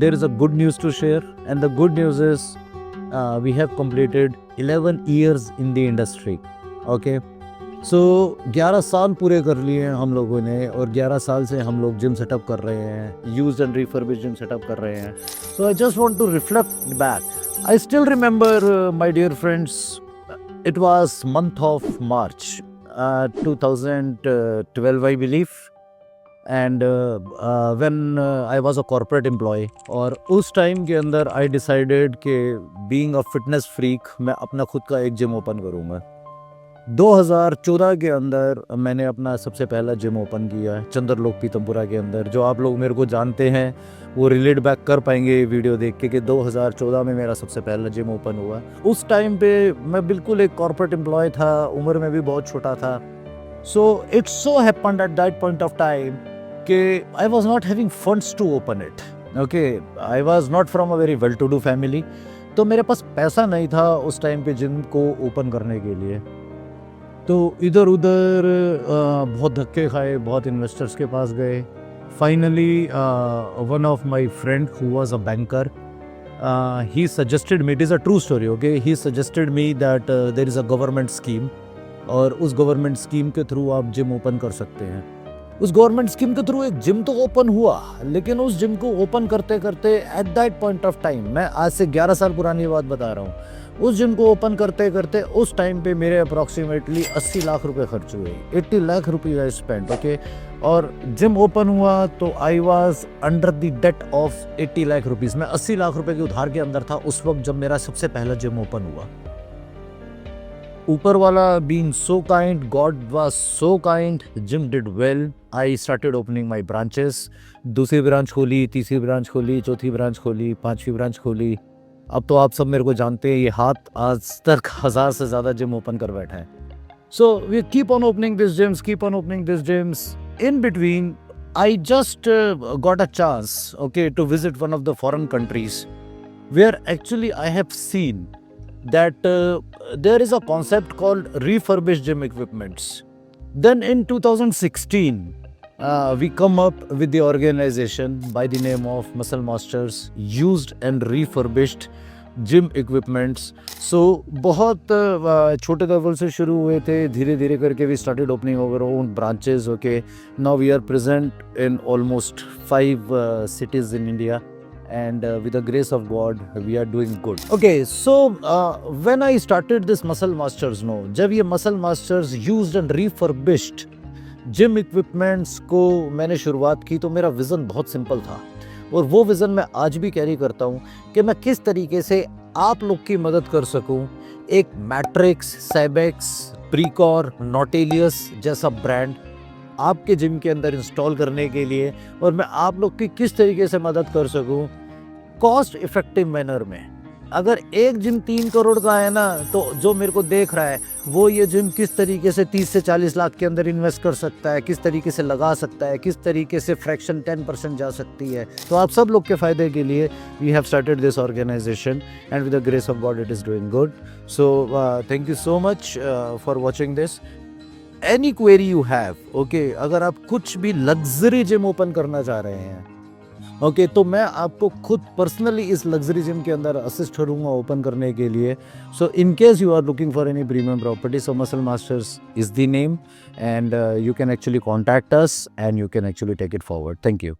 There is a good news to share, and the good news is we have completed 11 years in the industry. Okay, so 11 साल पूरे कर लिए हैं हम लोगों ने, और 11 साल से हम लोग जिम सेटअप कर रहे हैं, used and refurbished gym setup कर रहे हैं. So I just want to reflect back. I still remember, my dear friends, it was month of March 2012, I believe. And when I was a corporate employee, और उस time के अंदर I decided कि being a fitness freak मैं अपना खुद का एक जिम ओपन करूँगा. 2014 के अंदर मैंने अपना सबसे पहला जिम ओपन किया है चंद्रलोक पीतमपुरा के अंदर. जो आप लोग मेरे को जानते हैं वो रिलेट बैक कर पाएंगे ये वीडियो देख के कि 2014 में मेरा सबसे पहला जिम ओपन हुआ. उस टाइम पे मैं बिल्कुल एक कॉर्पोरेट एम्प्लॉय था, उम्र में भी बहुत छोटा था. So it's so happened at that point of time कि I was not having funds to open it. Okay, I was not from a very well-to-do family. तो मेरे पास पैसा नहीं था उस टाइम पे जिम को ओपन करने के लिए. तो इधर उधर बहुत धक्के खाए, बहुत इन्वेस्टर्स के पास गए. Finally one of my friend who was a banker, he suggested me, it is a true story, okay, he suggested me that there is a government scheme, और उस गवर्नमेंट स्कीम के थ्रू आप gym open कर सकते हैं. उस government scheme के through एक जिम तो ओपन हुआ, लेकिन उस जिम को ओपन करते करते at that point of time, मैं आज से 11 साल पुरानी बात बता रहा हूँ, उस जिम को ओपन करते करते उस टाइम पे मेरे अप्रॉक्सीमेटली 80 लाख रुपए खर्च हुए. 80 lakh rupees I spend. Okay, और जिम ओपन हुआ तो I was under the debt of 80 lakh rupees. मैं 80 लाख रुपए के उधार के अंदर था उस वक्त जब मेरा सबसे पहला जिम ओपन हुआ. ऊपर वाला being so kind, God was so kind, gym did well. I started opening my branches. दूसरी ब्रांच खोली, तीसरी ब्रांच खोली, चौथी ब्रांच खोली, पांचवी ब्रांच खोली. अब तो आप सब मेरे को जानते हैं, ये हाथ आज तक 1000 से ज़्यादा जिम ओपन कर बैठा है. So we keep on opening these gyms, keep on opening these gyms. In between, I just got a chance, okay, to visit one of the foreign countries where actually I have seen that there is a concept called refurbished gym equipments. Then in 2016 we come up with the organization by the name of Muscle Masters used and refurbished gym equipments. So बहुत छोटे level से शुरू हुए थे, धीरे धीरे करके we started opening our own branches. Okay, now we are present in almost 5 cities in India. And with the grace of God, we are doing good. Okay, so when I started this Muscle Masters, no, जब ये Muscle Masters used and refurbished gym equipments को मैंने शुरुआत की, तो मेरा vision बहुत simple था, और वो विज़न मैं आज भी कैरी करता हूँ कि मैं किस तरीके से आप लोग की मदद कर सकूँ. एक मैट्रिक्स, साइबेक्स, प्रीकॉर, नॉटेलियस जैसा ब्रांड आपके जिम के अंदर इंस्टॉल करने के लिए, और मैं आप लोग की किस तरीके से मदद कर सकूं कॉस्ट इफेक्टिव मैनर में. अगर एक जिम 3 करोड़ का है ना, तो जो मेरे को देख रहा है वो ये जिम किस तरीके से 30 से 40 लाख के अंदर इन्वेस्ट कर सकता है, किस तरीके से लगा सकता है, किस तरीके से फ्रैक्शन 10% जा सकती है. तो आप सब लोग के फ़ायदे के लिए we have started this organisation, and with the grace of God it is doing good. So thank you so much for watching this. Any query you have, okay, अगर आप कुछ भी लग्जरी जिम ओपन करना चाह रहे हैं, okay, तो मैं आपको खुद पर्सनली इस लग्जरी जिम के अंदर असिस्ट करूँगा ओपन करने के लिए. So in case you are looking for any premium property, so muscle masters is the name, and you can actually contact us and you can actually take it forward. Thank you.